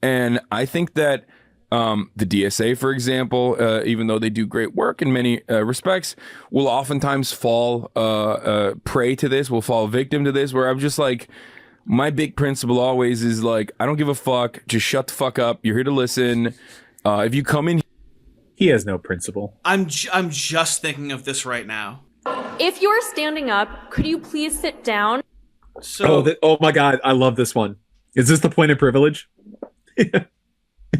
And I think that the DSA, for example, even though they do great work in many respects, will oftentimes fall prey to this, will fall victim to this, where I'm just like, my big principle always is like, I don't give a fuck. Just shut the fuck up. You're here to listen. If you come in, he has no principle. I'm just thinking of this right now. If you're standing up, could you please sit down? So, oh my God, I love this one. Is this the point of privilege?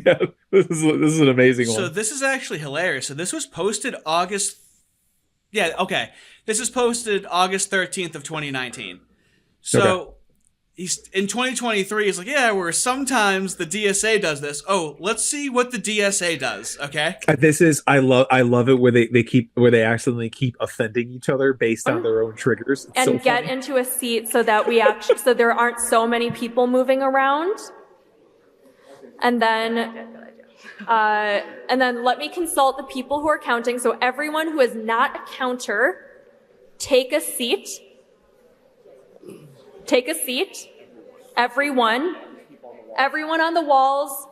Yeah, this is an amazing one. So this is actually hilarious. So this was posted August. Yeah, okay. This is posted August 13th of 2019. So. Okay. He's in 2023. He's like, yeah, where sometimes the DSA does this. Oh, let's see what the DSA does. Okay. This is I love it where they accidentally keep offending each other based on their own triggers. It's and so get funny. into a seat so that so there aren't so many people moving around. And then let me consult the people who are counting. So everyone who is not a counter, take a seat. Take a seat. Everyone on the walls,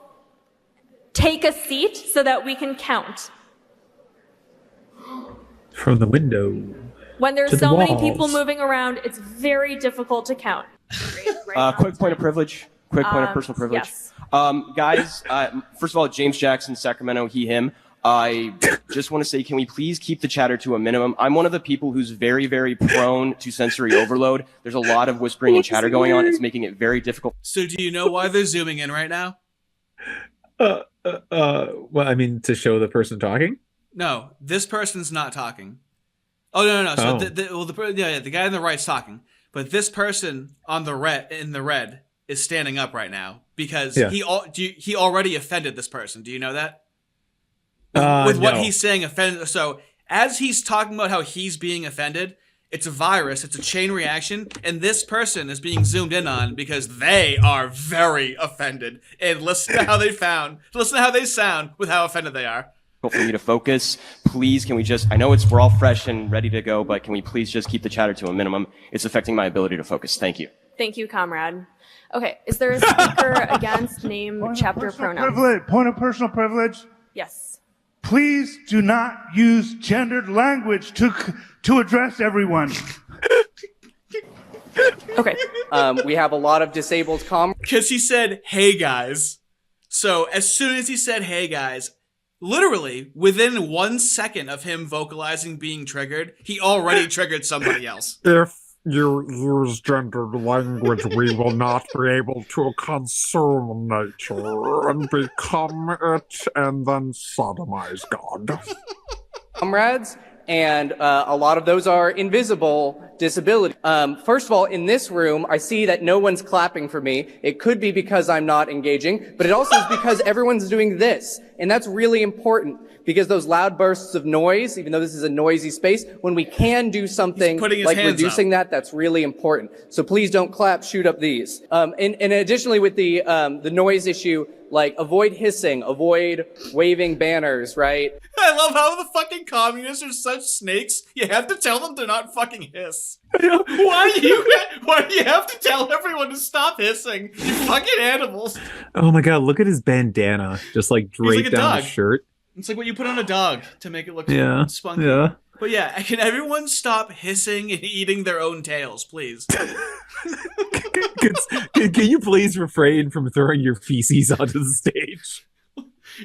take a seat so that we can count. From the window. When there's so many people moving around, it's very difficult to count. Quick point of privilege. Quick point of personal privilege. Yes. Guys, first of all, James Jackson, Sacramento, he, him. I just want to say, can we please keep the chatter to a minimum? I'm one of the people who's very, very prone to sensory overload. There's a lot of whispering and chatter going on. It's making it very difficult. So do you know why they're zooming in right now? Well, I mean, to show the person talking? No, this person's not talking. Oh, no. So the guy on the right's talking. But this person on the red is standing up right now because he already offended this person. Do you know that? With what he's saying offended. So as he's talking about how he's being offended, it's a virus, it's a chain reaction, and this person is being zoomed in on because they are very offended. And listen to how they sound with how offended they are. For me to focus, please, can we just, I know we're all fresh and ready to go, but can we please just keep the chatter to a minimum? It's affecting my ability to focus. Thank you. Thank you, comrade. Okay, is there a speaker against name, chapter, pronoun? Point of personal privilege. Yes. Please do not use gendered language to address everyone. Okay. We have a lot of disabled because he said, hey guys. So as soon as he said, hey guys, literally within 1 second of him vocalizing being triggered, he already triggered somebody else. If you use gendered language, we will not be able to consume nature and become it and then sodomize God. Comrades, and a lot of those are invisible disability. First of all, in this room, I see that no one's clapping for me. It could be because I'm not engaging, but it also is because everyone's doing this. And that's really important because those loud bursts of noise, even though this is a noisy space, when we can do something like reducing that's really important. So please don't clap, shoot up these. And additionally with the noise issue, like avoid hissing, avoid waving banners, right? I love how the fucking communists are such snakes. You have to tell them to not fucking hiss. Why do you have to tell everyone to stop hissing? You fucking animals. Oh my God, look at his bandana just like draped down his shirt. It's like what you put on a dog to make it look spunky. Yeah. But yeah, can everyone stop hissing and eating their own tails, please? Can you please refrain from throwing your feces onto the stage?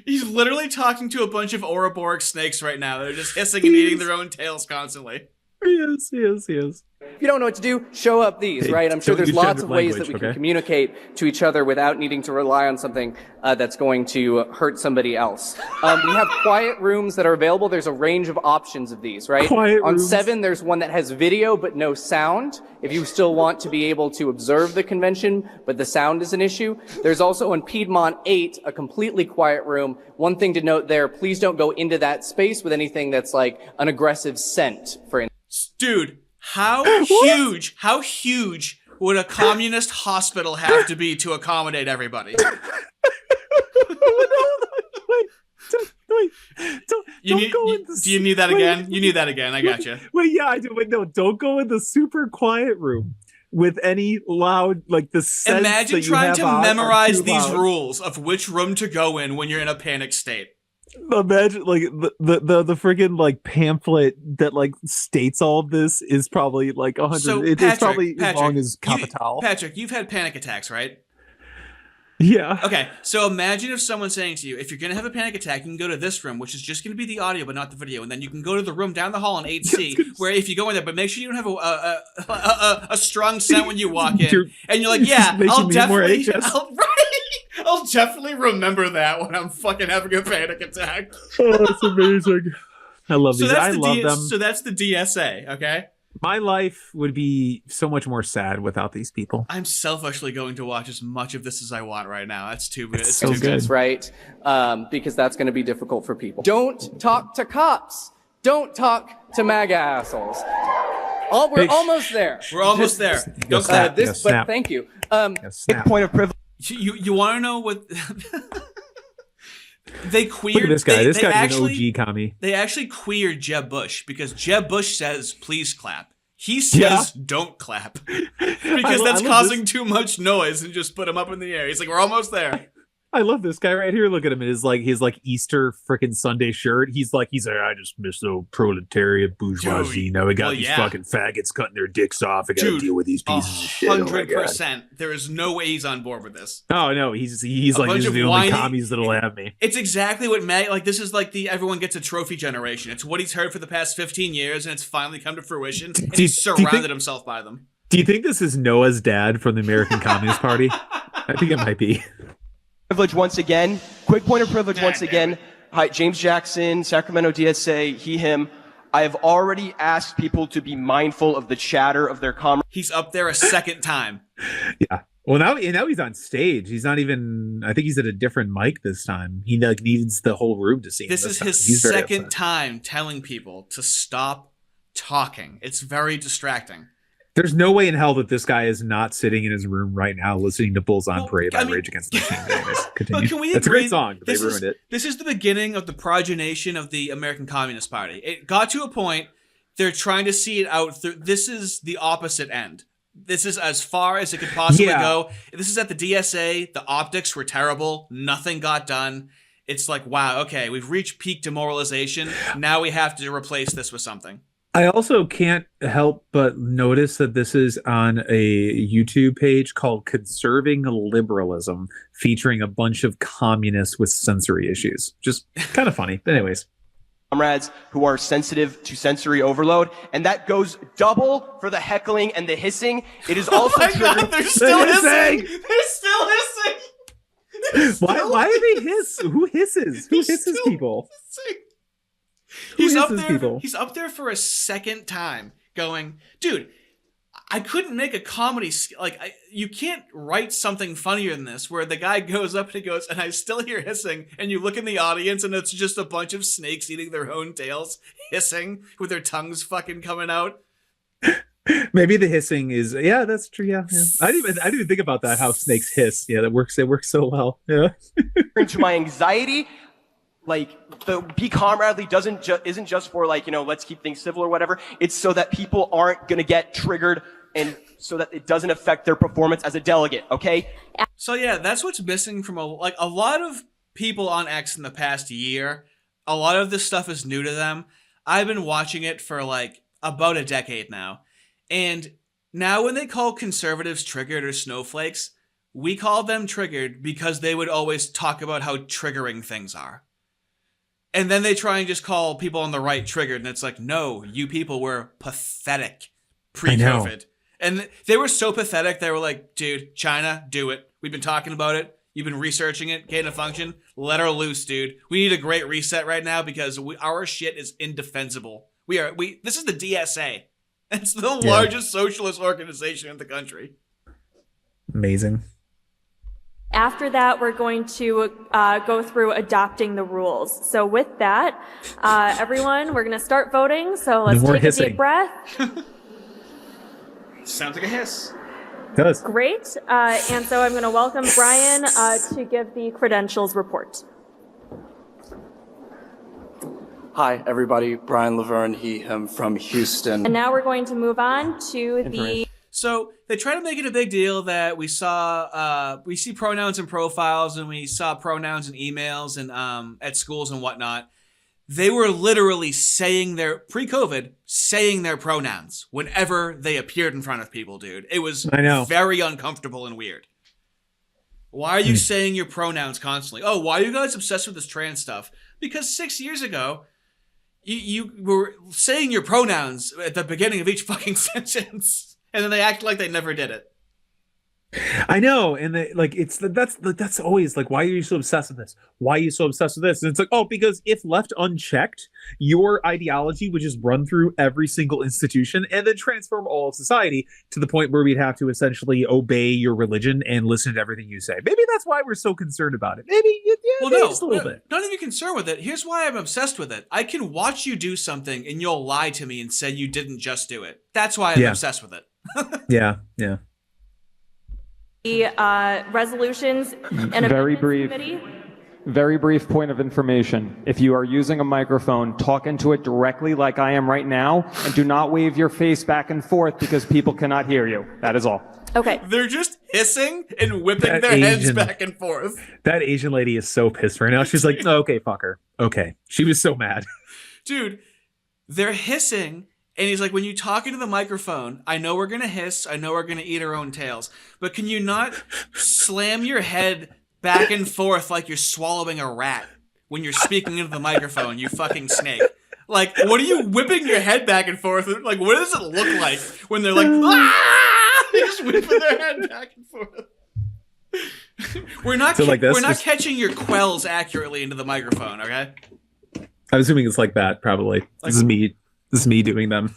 He's literally talking to a bunch of Ouroboros snakes right now. They're just hissing and eating their own tails constantly. Yes. If you don't know what to do, show up these, right? I'm sure there's lots of ways that we can communicate to each other without needing to rely on something that's going to hurt somebody else. We have quiet rooms that are available. There's a range of options of these, right? On 7, there's one that has video but no sound. If you still want to be able to observe the convention, but the sound is an issue. There's also on Piedmont 8, a completely quiet room. One thing to note there, please don't go into that space with anything that's like an aggressive scent, for instance. Dude, how huge would a communist hospital have to be to accommodate everybody? Do you need that again? You need that again. I gotcha. Wait, yeah, I do. Wait, no, don't go in the super quiet room. with any loud, like the sense Imagine that you trying have to on are memorize too these loud. rules of which room to go in when you're in a panic state. Imagine like the freaking like pamphlet that like states all of this is probably like 100. So, It's probably as Patrick, long as Capital. Patrick, you've had panic attacks, right? Yeah. Okay, so imagine if someone's saying to you, if you're going to have a panic attack, you can go to this room, which is just going to be the audio but not the video, and then you can go to the room down the hall in 8C, where if you go in there, but make sure you don't have a strong scent when you walk in, and you're like, yeah, I'll definitely remember that when I'm fucking having a panic attack. Oh, it's amazing. I love these. I love them. So that's the DSA, okay? My life would be so much more sad without these people. I'm selfishly going to watch as much of this as I want right now. That's too good. It's so too good. Right? Because that's going to be difficult for people. Don't talk to cops. Don't talk to MAGA assholes. We're almost there. We're almost there. Don't snap. But thank you. Point of privilege. You want to know what they queered? Look at this guy. This guy's actually, an OG commie. They actually queered Jeb Bush because Jeb Bush says, "Please clap." He says, "Don't clap," because that's causing too much noise, and just put him up in the air. He's like, "We're almost there." I love this guy right here. Look at him in his Easter freaking Sunday shirt. He's like, I just miss the proletariat bourgeoisie. Now we got these fucking faggots cutting their dicks off. I got to deal with these pieces of shit. 100%. There is no way he's on board with this. Oh no, he's like, this is the only commies that'll have me. It's exactly what this is like the everyone gets a trophy generation. It's what he's heard for the past 15 years, and it's finally come to fruition. And he's surrounded himself by them. Do you think this is Noah's dad from the American Communist Party? I think it might be. Privilege once again. Quick point of privilege once again. Hi, James Jackson, Sacramento DSA, he, him. I have already asked people to be mindful of the chatter of their comrades. He's up there a second time. Yeah. Well, now he's on stage. He's not even. I think he's at a different mic this time. He needs the whole room to see him. This is his second time telling people to stop talking. It's very distracting. There's no way in hell that this guy is not sitting in his room right now listening to Bulls on Parade by Rage Against the Machine. Continue. Can we That's agree? a great song, but they ruined it. This is the beginning of the progenation of the American Communist Party. It got to a point they're trying to see it out through. This is the opposite end. This is as far as it could possibly go. This is at the DSA. The optics were terrible. Nothing got done. It's like, wow, okay, we've reached peak demoralization. Now we have to replace this with something. I also can't help but notice that this is on a YouTube page called Conserving Liberalism, featuring a bunch of communists with sensory issues. Just kind of funny. But anyways. Comrades who are sensitive to sensory overload, and that goes double for the heckling and the hissing. It is also God, they're still hissing. They're still hissing. Why do they hiss? Who hisses? Who hisses people? Hissing. People? He's up there for a second time going, dude, I couldn't make a comedy. You can't write something funnier than this, where the guy goes up and he goes, and I still hear hissing, and you look in the audience and it's just a bunch of snakes eating their own tails, hissing with their tongues fucking coming out. Maybe the hissing is, yeah, that's true. Yeah. I didn't even think about that, how snakes hiss. Yeah, it works so well. Yeah. To my anxiety, like, the be comradely isn't just for, like, let's keep things civil or whatever. It's so that people aren't going to get triggered, and so that it doesn't affect their performance as a delegate, okay? So yeah, that's what's missing from a lot of people on X in the past year. A lot of this stuff is new to them. I've been watching it for about a decade now. And now when they call conservatives triggered or snowflakes, we call them triggered because they would always talk about how triggering things are. And then they try and just call people on the right triggered, and it's like, no, you people were pathetic pre-COVID. And they were so pathetic, they were like, dude, China, do it. We've been talking about it. You've been researching it, gain a function. Let her loose, dude. We need a great reset right now because our shit is indefensible. This is the DSA. It's the largest socialist organization in the country. Amazing. After that, we're going to go through adopting the rules. So with that, everyone, we're going to start voting. So let's take a deep breath. Sounds like a hiss. It does. Great. And so I'm going to welcome Brian to give the credentials report. Hi, everybody. Brian Laverne, he, him, from Houston. And now we're going to move on to the... So they try to make it a big deal that we see pronouns in profiles and we saw pronouns in emails and at schools and whatnot. They were literally pre-COVID, saying their pronouns whenever they appeared in front of people, dude. It was very uncomfortable and weird. Why are you saying your pronouns constantly? Oh, why are you guys obsessed with this trans stuff? Because 6 years ago, you were saying your pronouns at the beginning of each fucking sentence. And then they act like they never did it. I know, and that's always like, why are you so obsessed with this? Why are you so obsessed with this? And it's like, oh, because if left unchecked, your ideology would just run through every single institution and then transform all of society to the point where we'd have to essentially obey your religion and listen to everything you say. Maybe that's why we're so concerned about it. Maybe, just a little bit. Not even concerned with it. Here's why I'm obsessed with it. I can watch you do something and you'll lie to me and say you didn't just do it. That's why I'm obsessed with it. Yeah. The resolutions and very amendments brief. committee. Very brief point of information. If you are using a microphone, talk into it directly like I am right now, and do not wave your face back and forth because people cannot hear you. That is all. Okay. They're just hissing and whipping their heads back and forth. That Asian lady is so pissed right now. She's like, oh, okay, fuck her. Okay. She was so mad. Dude, they're hissing. And he's like, when you talk into the microphone, I know we're going to hiss. I know we're going to eat our own tails. But can you not slam your head back and forth like you're swallowing a rat when you're speaking into the microphone, you fucking snake? Like, what are you whipping your head back and forth? Like, what does it look like when they're like, ah! They're just whipping their head back and forth. We're not catching your quells accurately into the microphone, okay? I'm assuming it's like that, probably. This is me doing them.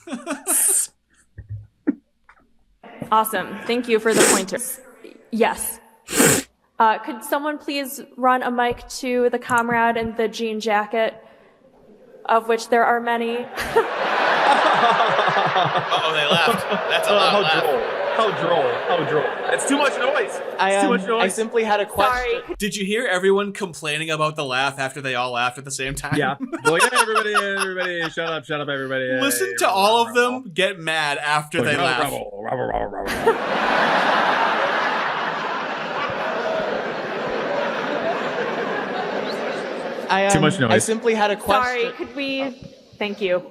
Awesome. Thank you for the pointers. Yes. Could someone please run a mic to the comrade in the jean jacket, of which there are many? Uh-oh, they laughed. That's a loud laugh. How droll. It's too much noise. I simply had a question. Sorry. Did you hear everyone complaining about the laugh after they all laughed at the same time? Yeah. Like, hey, everybody, shut up, everybody. Listen to all of them get mad after they laugh. Too much noise. I simply had a question. Sorry, could we? Thank you.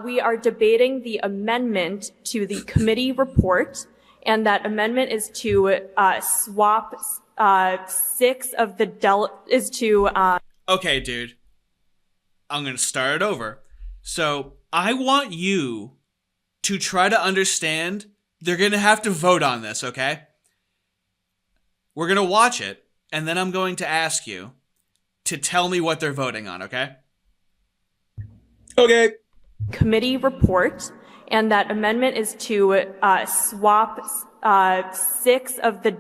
We are debating the amendment to the committee report, and that amendment is to swap 6 of the Okay, dude. I'm going to start it over. So I want you to try to understand they're going to have to vote on this, okay? We're going to watch it, and then I'm going to ask you to tell me what they're voting on, okay? Okay. committee report, and that amendment is to swap 6 of the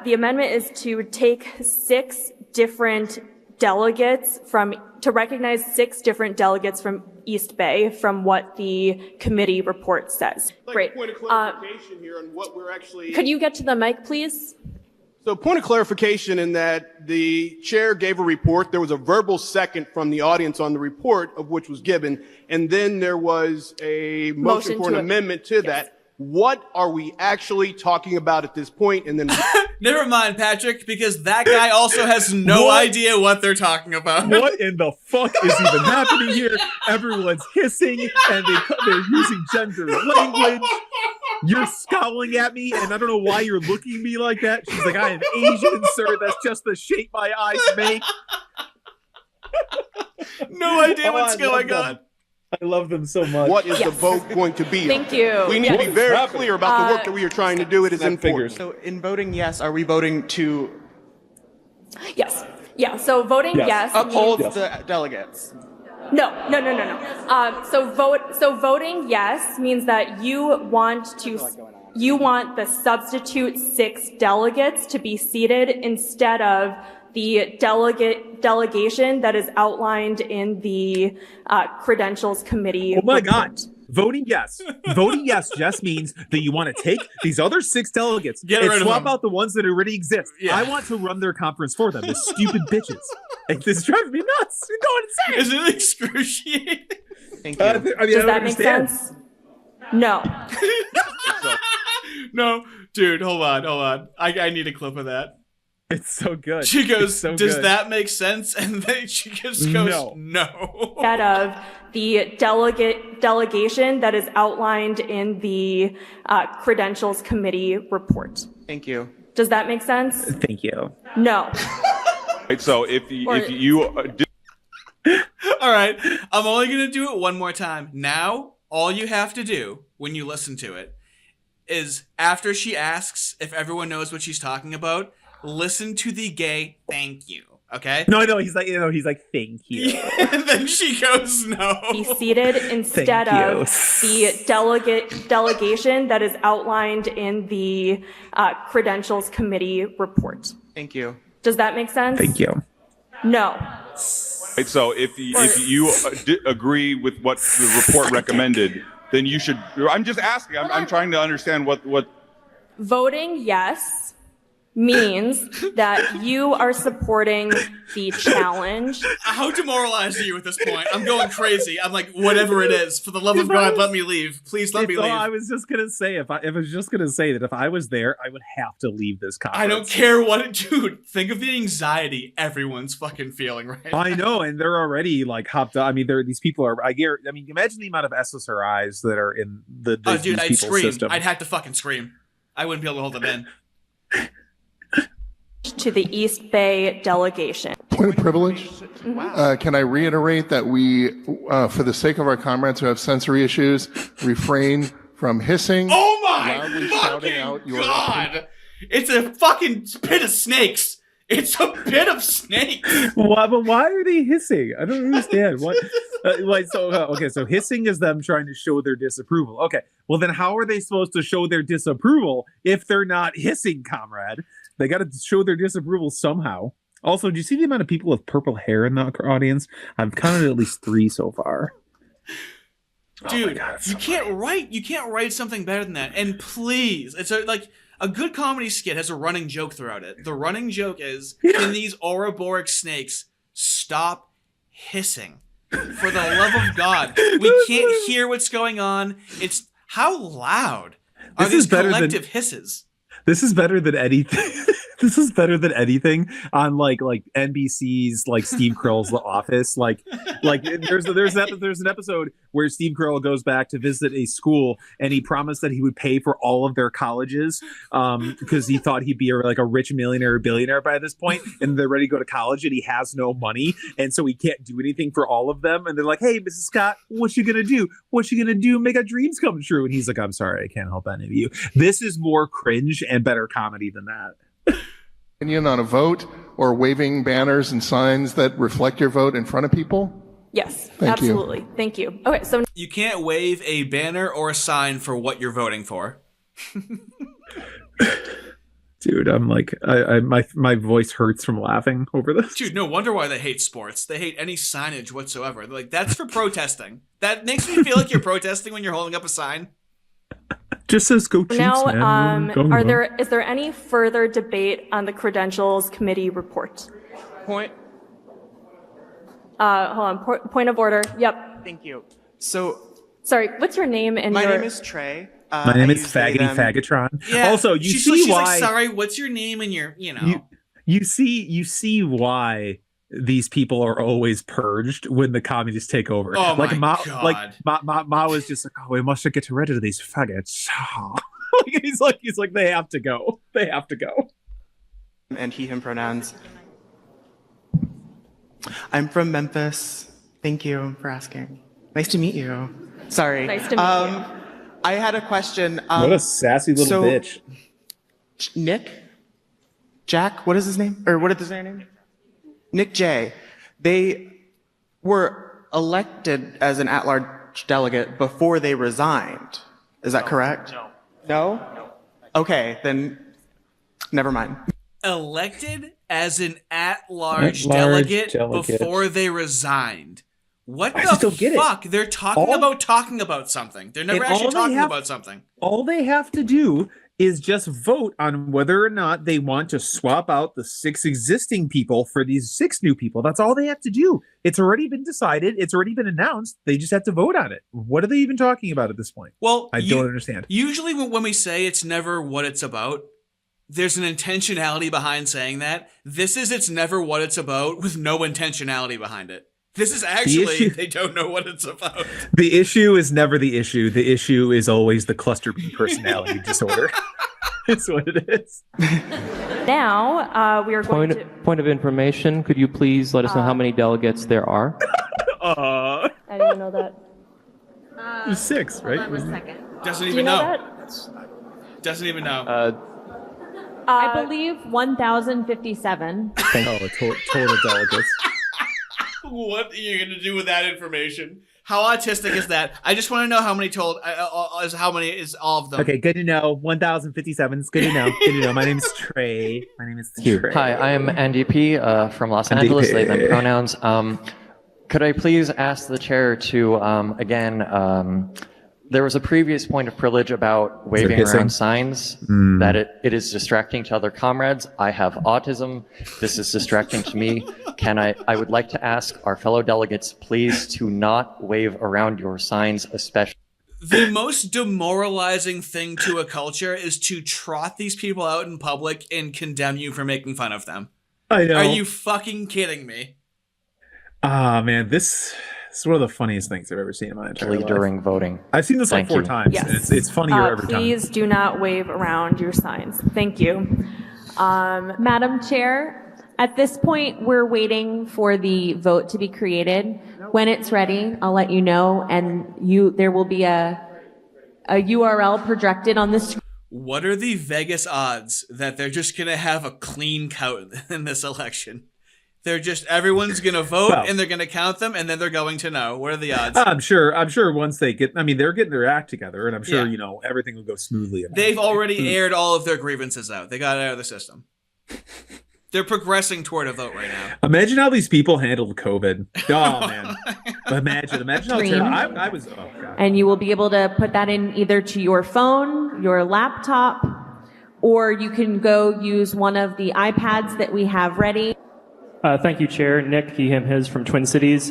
the amendment is to take 6 different delegates to recognize 6 different delegates from East Bay from what the committee report says. Great. Point of clarification here on what we're actually. Could you get to the mic, please? So point of clarification in that the chair gave a report. There was a verbal second from the audience on the report of which was given. And then there was a motion for an amendment to that. What are we actually talking about at this point? And then never mind, Patrick, because that guy also has no idea what they're talking about. What in the fuck is even happening here? Everyone's hissing and they're using gender language. You're scowling at me, and I don't know why you're looking at me like that. She's like, I am Asian, sir. That's just the shape my eyes make. No idea what's going on. I love them so much. What is the vote going to be? Thank you. We need to be very clear about the work that we are trying to do. It is important. So in voting yes, are we voting to Yes. Yeah. So voting yes. uphold the delegates? No. So voting yes means that you want the substitute 6 delegates to be seated instead of the delegation that is outlined in the credentials committee. Oh my God. voting yes just means that you want to take these other 6 delegates Get and rid of swap them. out the ones that already exist. Yeah. I want to run their conference for them. The stupid bitches. Like, this drives me nuts. You're going insane. Isn't it excruciating? Thank you. I mean, Does that make sense? No. No, dude, hold on. I need a clip of that. It's so good. She goes, so does good. that make sense? And then she just goes, no. That of the delegation that is outlined in the Credentials Committee report. Thank you. Does that make sense? Thank you. No. So if you All right, I'm only going to do it one more time. Now, all you have to do when you listen to it is after she asks if everyone knows what she's talking about, listen to the gay thank you, okay? No, he's like, thank you. And then she goes, no. Be seated instead of the delegation that is outlined in the Credentials Committee report. Thank you. Does that make sense? Thank you. No. so if you agree with what the report recommended, then you should. I'm just asking. I'm trying to understand what. Voting yes means that you are supporting the challenge. How demoralized are you at this point? I'm going crazy. I'm like, whatever it is, for the love of God, let me leave. Please let me leave. I was just gonna say that if I was there, I would have to leave this conference. I don't care dude. Think of the anxiety everyone's fucking feeling right now. I know, and they're already like hopped up. I mean, these people are. Imagine the amount of SSRIs that are in the dude, I'd scream. system. I'd have to fucking scream. I wouldn't be able to hold them in. To the East Bay delegation. Point of privilege. Can I reiterate that we, for the sake of our comrades who have sensory issues, refrain from hissing, oh my loudly shouting out your God! It's a fucking pit of snakes. It's a pit of snakes. Why are they hissing? I don't understand. What? So hissing is them trying to show their disapproval. Okay, well then how are they supposed to show their disapproval if they're not hissing, comrade? They got to show their disapproval somehow. Also, do you see the amount of people with purple hair in the audience? I've counted at least 3 so far. Dude, you can't write something better than that. And please, it's like a good comedy skit has a running joke throughout it. The running joke is, can these Ouroboros snakes stop hissing? For the love of God, we can't hear what's going on. It's how loud are these collective hisses? This is better than anything. This is better than anything on like NBC's like Steve Carell's The Office. Like there's an episode where Steve Carell goes back to visit a school and he promised that he would pay for all of their colleges because he thought he'd be a rich millionaire or billionaire by this point, and they're ready to go to college and he has no money, and so he can't do anything for all of them. And they're like, "Hey, Mrs. Scott, what you gonna do? What you gonna do? Make our dreams come true?" And he's like, "I'm sorry, I can't help any of you." This is more cringe and better comedy than that. Opinion on a vote or waving banners and signs that reflect your vote in front of people? Yes, Thank absolutely. you. Thank you. Okay, so you can't wave a banner or a sign for what you're voting for. Dude, I'm like, my voice hurts from laughing over this. Dude, no wonder why they hate sports. They hate any signage whatsoever. They're like, that's for protesting. That makes me feel like you're protesting when you're holding up a sign. Just says go Chiefs, now, man. Is there any further debate on the Credentials Committee report? Point. Hold on. Point of order. Yep. Thank you. So, sorry, what's your name? My name is Trey. My name is Faggoty Faggotron. Yeah, also, she's why? Like, sorry, what's your name and your, You see why these people are always purged when the communists take over. Oh like my God. Like Mao is just like, oh, we must get rid of these faggots. he's like, they have to go. They have to go. And he/him pronouns. I'm from Memphis. Thank you for asking. Nice to meet you. Sorry. Nice to meet you. I had a question. What a sassy little bitch. Nick? Jack? What is his name? Or what is his name? Nick J. They were elected as an at-large delegate before they resigned. Is that correct? No. No? Okay, then never mind. Elected as an at-large delegate before they resigned. What I just the don't get fuck? it. They're talking about something. They're never actually talking about something. All they have to do is just vote on whether or not they want to swap out the 6 existing people for these 6 new people. That's all they have to do. It's already been decided. It's already been announced. They just have to vote on it. What are they even talking about at this point? Well, I don't understand. Usually when we say it's never what it's about, there's an intentionality behind saying that. This is it's never what it's about with no intentionality behind it. This is actually, they don't know what it's about. The issue is never the issue. The issue is always the cluster B personality disorder. That's what it is. Now, we are going to... Point of information, could you please let us know how many delegates there are? I didn't even know that. There's 6, right? Hold on a second. Doesn't Do even you know know. that? Doesn't even know. I believe 1,057. Total delegates. What are you going to do with that information? How autistic is that? I just want to know how many how many is all of them. Okay, good to know. 1,057. It's good to know. Good to know. My name is Trey. Trey. Hi, I am NDP from Los Angeles, they, them pronouns. Could I please ask the chair to, again, there was a previous point of privilege about waving around signs, that it is distracting to other comrades. I have autism. This is distracting to me. I would like to ask our fellow delegates, please, to not wave around your signs, especially. The most demoralizing thing to a culture is to trot these people out in public and condemn you for making fun of them. I know. Are you fucking kidding me? Man, this is one of the funniest things I've ever seen in my entire life. During voting. I've seen this like 4 times. Yes. And it's funnier every time. Please do not wave around your signs. Thank you. Madam Chair, at this point, we're waiting for the vote to be created. When it's ready, I'll let you know, and there will be a URL projected on the screen. What are the Vegas odds that they're just going to have a clean count in this election? Everyone's going to vote and they're going to count them and then they're going to know. What are the odds? I'm sure once they they're getting their act together and I'm sure, everything will go smoothly. They've already aired all of their grievances out. They got it out of the system. They're progressing toward a vote right now. Imagine how these people handled COVID. Oh, man. Imagine how terrible. I was, oh, God. And you will be able to put that in either to your phone, your laptop, or you can go use one of the iPads that we have ready. Thank you, Chair. Nick, he, him, his from Twin Cities.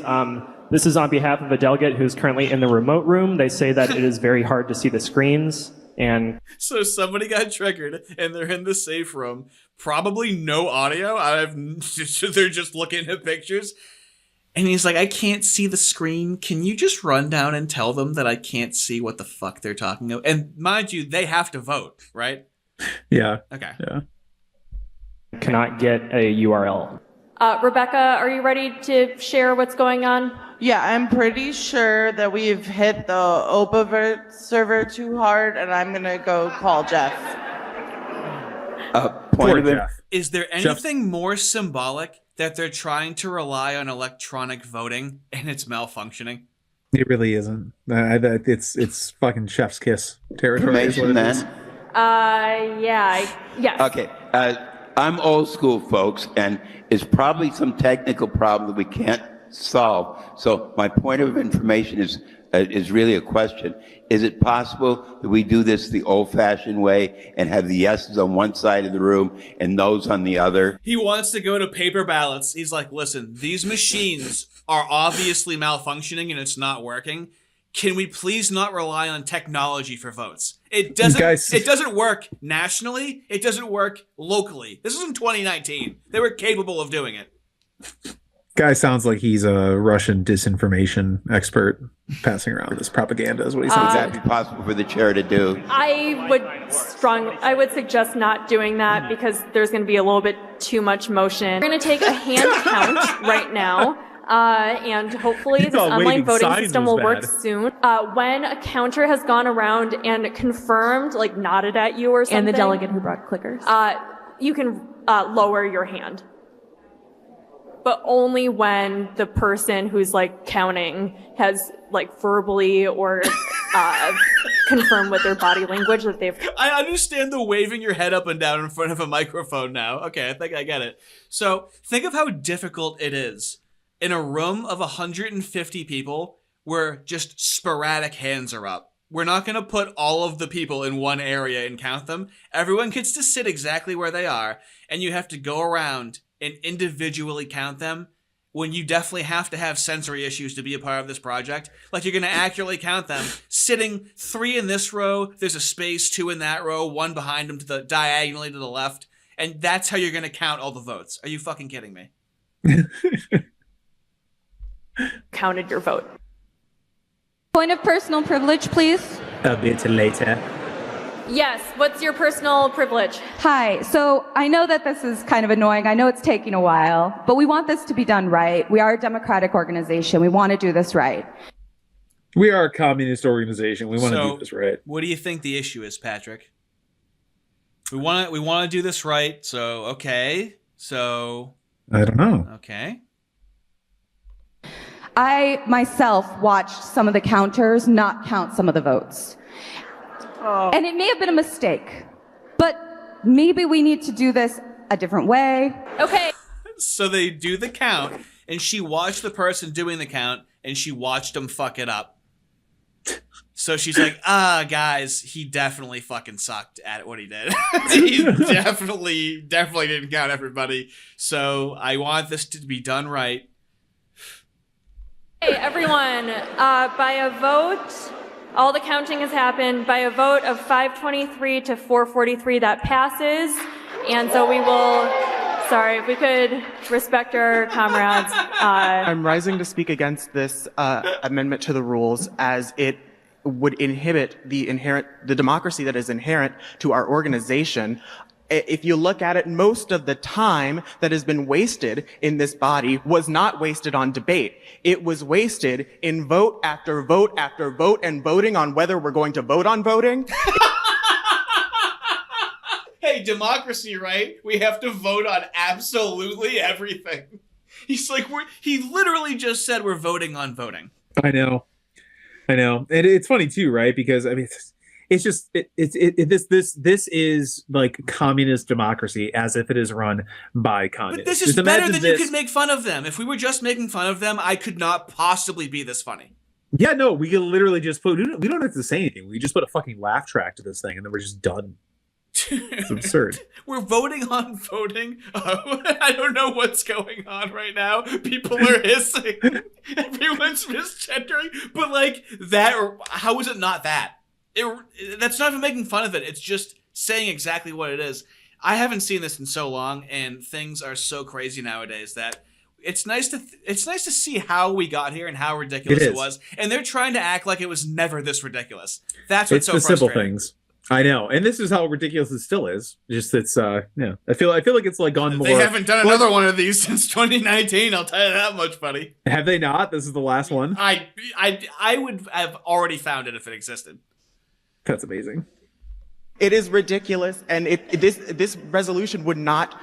This is on behalf of a delegate who's currently in the remote room. They say that it is very hard to see the screens. And so somebody got triggered and they're in the safe room. Probably no audio. They're just looking at pictures. And he's like, I can't see the screen. Can you just run down and tell them that I can't see what the fuck they're talking about? And mind you, they have to vote, right? Yeah. Okay. Yeah. Cannot get a URL. Rebecca, are you ready to share what's going on? Yeah, I'm pretty sure that we've hit the Opavert server too hard, and I'm going to go call Jeff. Is there anything more symbolic that they're trying to rely on electronic voting and it's malfunctioning? It really isn't. It's fucking chef's kiss territory. Information then? Yes. Okay. I'm old school, folks, and it's probably some technical problem that we can't solve. So my point of information is really a question. Is it possible that we do this the old-fashioned way and have the yeses on one side of the room and noes on the other? He wants to go to paper ballots. He's like, listen, these machines are obviously malfunctioning and it's not working. Can we please not rely on technology for votes? It doesn't work nationally. It doesn't work locally. This is in 2019. They were capable of doing it. Guy sounds like he's a Russian disinformation expert passing around this propaganda is what he says. Would that be possible for the chair to do? I would suggest not doing that because there's going to be a little bit too much motion. We're going to take a hand count right now. And hopefully this online voting system will work soon. When a counter has gone around and confirmed, like nodded at you or something. And the delegate who brought clickers. You can lower your hand. But only when the person who's like counting has like verbally or confirmed with their body language that they've... I understand the waving your head up and down in front of a microphone now. Okay, I think I get it. So think of how difficult it is in a room of 150 people where just sporadic hands are up. We're not going to put all of the people in one area and count them. Everyone gets to sit exactly where they are, and you have to go around and individually count them when you definitely have to have sensory issues to be a part of this project. Like, you're going to accurately count them. Sitting 3 in this row, there's a space, 2 in that row, 1 behind them to the diagonally to the left, and that's how you're going to count all the votes. Are you fucking kidding me? Counted your vote. Point of personal privilege, please. A bit later. Yes, what's your personal privilege? Hi, so I know that this is kind of annoying. I know it's taking a while, but we want this to be done right. We are a democratic organization. We want to do this right. We are a communist organization. We want to do this right. What do you think the issue is, Patrick? We want to do this right, so okay. So I don't know. Okay. I myself watched some of the counters not count some of the votes. Oh. And it may have been a mistake, but maybe we need to do this a different way. Okay. So they do the count, and she watched the person doing the count, and she watched him fuck it up. So she's like, guys, he definitely fucking sucked at what he did. He definitely didn't count everybody. So I want this to be done right. Hey, everyone, by a vote, all the counting has happened. By a vote of 523 to 443, that passes. And so we will, sorry, if we could respect our comrades. I'm rising to speak against this amendment to the rules, as it would inhibit the democracy that is inherent to our organization. If you look at it, most of the time that has been wasted in this body was not wasted on debate. It was wasted in vote after vote after vote and voting on whether we're going to vote on voting. Hey, democracy, right? We have to vote on absolutely everything. He's like, he literally just said we're voting on voting. I know. And it's funny too, right? Because I mean, it's just this is like communist democracy as if it is run by communists. But this is better than you could make fun of them. If we were just making fun of them, I could not possibly be this funny. Yeah, no, we can literally just we don't have to say anything. We just put a fucking laugh track to this thing, and then we're just done. It's absurd. We're voting on voting. Oh, I don't know what's going on right now. People are hissing. Everyone's misgendering. But like that, how is it not that? That's not even making fun of it. It's just saying exactly what it is. I haven't seen this in so long, and things are so crazy nowadays that it's nice to see how we got here and how ridiculous it was. And they're trying to act like it was never this ridiculous. That's what's so frustrating. Simple things. I know, and this is how ridiculous it still is. Just it's yeah. I feel like it's like gone more. They haven't done another one of these since 2019. I'll tell you that much, buddy. Have they not? This is the last one. I would have already found it if it existed. That's amazing. It is ridiculous, and this resolution would not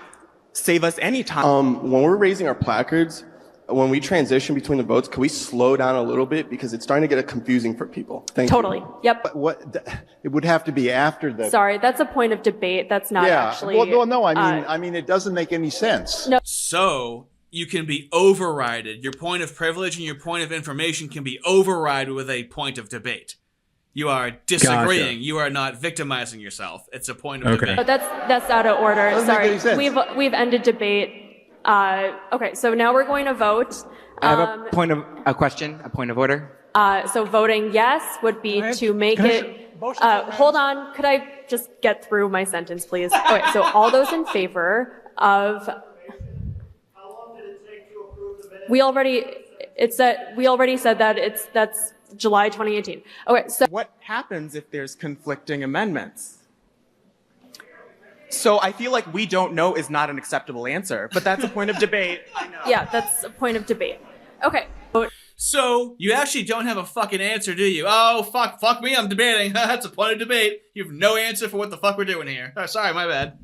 save us any time. When we're raising our placards, when we transition between the votes, can we slow down a little bit, because it's starting to get confusing for people? Totally. Yep. But it would have to be after the. Sorry, that's a point of debate. That's not actually. Well, no. I mean, it doesn't make any sense. No. So you can be overrided. Your point of privilege and your point of information can be overrided with a point of debate. You are disagreeing. Gotcha. You are not victimizing yourself. It's a point of debate. But that's out of order. Doesn't Sorry, make any sense. we've ended debate. Okay, so now we're going to vote. I have a question, a point of order. So voting yes would be to make it. Hold on, could I just get through my sentence, please? Okay, so all those in favor of. How long did it take to approve the minutes? We already said that that's July 2018. Okay, so what happens if there's conflicting amendments? So I feel like we don't know is not an acceptable answer, but that's a point of debate. I know. Yeah, that's a point of debate. Okay. So you actually don't have a fucking answer, do you? Oh, fuck me, I'm debating. That's a point of debate. You have no answer for what the fuck we're doing here. Oh, sorry, my bad.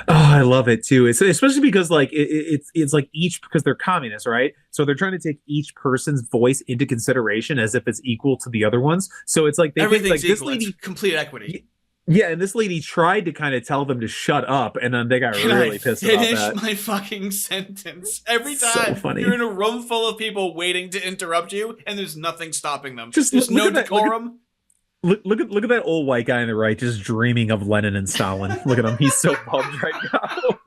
Oh, I love it too. It's especially because like it's like because they're communists, right? So they're trying to take each person's voice into consideration as if it's equal to the other ones. So it's like they everything's think, like, equal. It's complete equity. Yeah, and this lady tried to kind of tell them to shut up, and then they got really pissed about Finish that. my fucking sentence every time. So funny. You're in a room full of people waiting to interrupt you, and there's nothing stopping them. Just there's look no at that- look at- decorum. Look at that old white guy on the right, just dreaming of Lenin and Stalin. Look at him; he's so bummed right now.